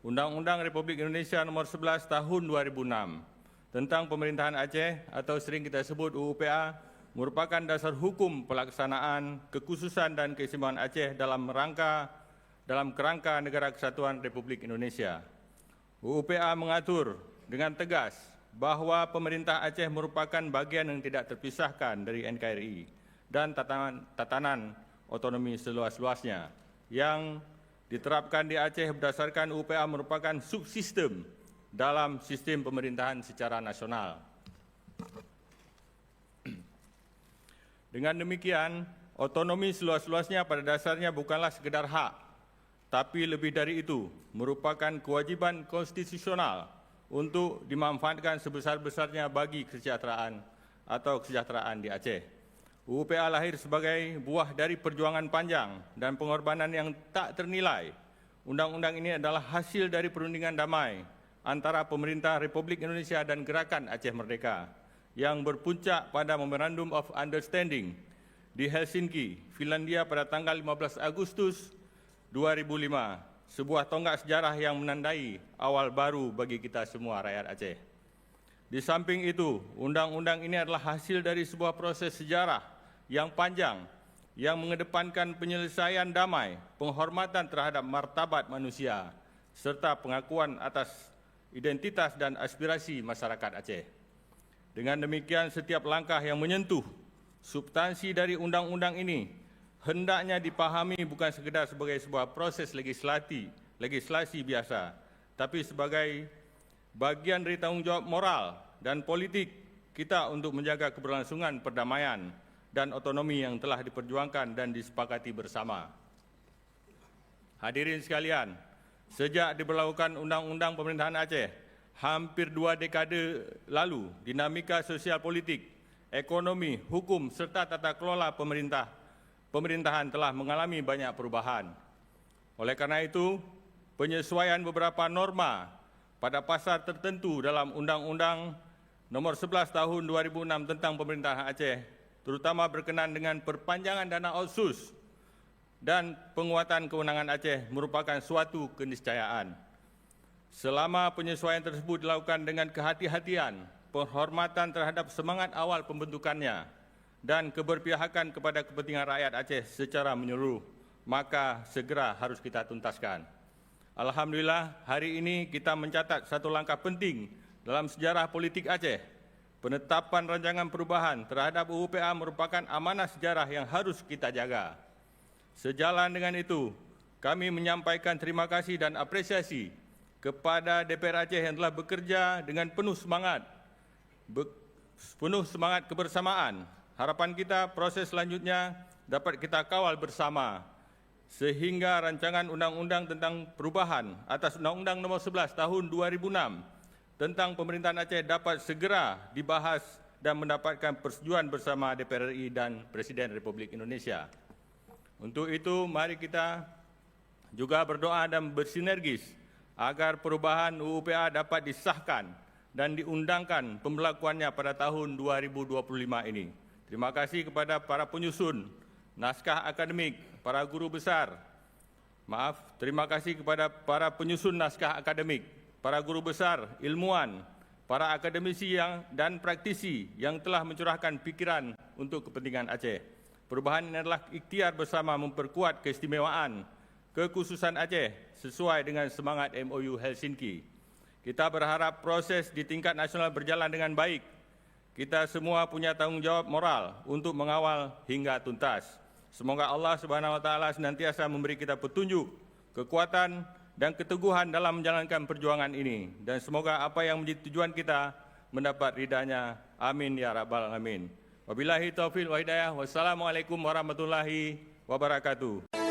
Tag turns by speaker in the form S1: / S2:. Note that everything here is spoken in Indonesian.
S1: Undang-Undang Republik Indonesia Nomor 11 Tahun 2006 tentang Pemerintahan Aceh atau sering kita sebut UUPA merupakan dasar hukum pelaksanaan kekhususan dan keistimewaan Aceh dalam kerangka Negara Kesatuan Republik Indonesia. UUPA mengatur dengan tegas bahwa pemerintah Aceh merupakan bagian yang tidak terpisahkan dari NKRI dan tatanan otonomi seluas-luasnya yang diterapkan di Aceh berdasarkan UUPA merupakan subsistem dalam sistem pemerintahan secara nasional. Dengan demikian, otonomi seluas-luasnya pada dasarnya bukanlah sekedar hak, tapi lebih dari itu merupakan kewajiban konstitusional untuk dimanfaatkan sebesar-besarnya bagi kesejahteraan di Aceh. UUPA lahir sebagai buah dari perjuangan panjang dan pengorbanan yang tak ternilai. Undang-undang ini adalah hasil dari perundingan damai antara pemerintah Republik Indonesia dan Gerakan Aceh Merdeka yang berpuncak pada Memorandum of Understanding di Helsinki, Finlandia pada tanggal 15 Agustus 2005, sebuah tonggak sejarah yang menandai awal baru bagi kita semua rakyat Aceh. Di samping itu, undang-undang ini adalah hasil dari sebuah proses sejarah yang panjang yang mengedepankan penyelesaian damai, penghormatan terhadap martabat manusia, serta pengakuan atas identitas dan aspirasi masyarakat Aceh. Dengan demikian, setiap langkah yang menyentuh substansi dari undang-undang ini hendaknya dipahami bukan sekedar sebagai sebuah proses legislasi biasa, tapi sebagai bagian dari tanggung jawab moral dan politik kita untuk menjaga keberlangsungan perdamaian dan otonomi yang telah diperjuangkan dan disepakati bersama. Hadirin sekalian, sejak diberlakukan Undang-Undang Pemerintahan Aceh, hampir 2 dekade lalu, dinamika sosial politik, ekonomi, hukum, serta tata kelola pemerintahan telah mengalami banyak perubahan. Oleh karena itu, penyesuaian beberapa norma pada pasal tertentu dalam Undang-Undang Nomor 11 Tahun 2006 tentang Pemerintahan Aceh, terutama berkenaan dengan perpanjangan dana otsus dan penguatan kewenangan Aceh merupakan suatu keniscayaan. Selama penyesuaian tersebut dilakukan dengan kehati-hatian, penghormatan terhadap semangat awal pembentukannya, dan keberpihakan kepada kepentingan rakyat Aceh secara menyeluruh, maka segera harus kita tuntaskan. Alhamdulillah, hari ini kita mencatat satu langkah penting dalam sejarah politik Aceh. Penetapan rancangan perubahan terhadap UUPA merupakan amanah sejarah yang harus kita jaga. Sejalan dengan itu, kami menyampaikan terima kasih dan apresiasi kepada DPR Aceh yang telah bekerja dengan penuh semangat kebersamaan. Harapan kita proses selanjutnya dapat kita kawal bersama sehingga rancangan undang-undang tentang perubahan atas Undang-Undang Nomor 11 Tahun 2006 tentang Pemerintahan Aceh dapat segera dibahas dan mendapatkan persetujuan bersama DPR RI dan Presiden Republik Indonesia. Untuk itu, mari kita juga berdoa dan bersinergis agar perubahan UUPA dapat disahkan dan diundangkan pemberlakuannya pada tahun 2025 ini. Terima kasih kepada para penyusun naskah akademik, para guru besar. Terima kasih kepada para penyusun naskah akademik, para guru besar, ilmuwan, para akademisi dan praktisi yang telah mencurahkan pikiran untuk kepentingan Aceh. Perubahan ini adalah ikhtiar bersama memperkuat keistimewaan, kekhususan Aceh sesuai dengan semangat MOU Helsinki. Kita berharap proses di tingkat nasional berjalan dengan baik. Kita semua punya tanggung jawab moral untuk mengawal hingga tuntas. Semoga Allah Subhanahu wa taala senantiasa memberi kita petunjuk, kekuatan, dan keteguhan dalam menjalankan perjuangan ini. Dan semoga apa yang menjadi tujuan kita mendapat ridhanya. Amin ya rabbal alamin. Wabillahi taufiq wa hidayah. Wassalamualaikum warahmatullahi wabarakatuh.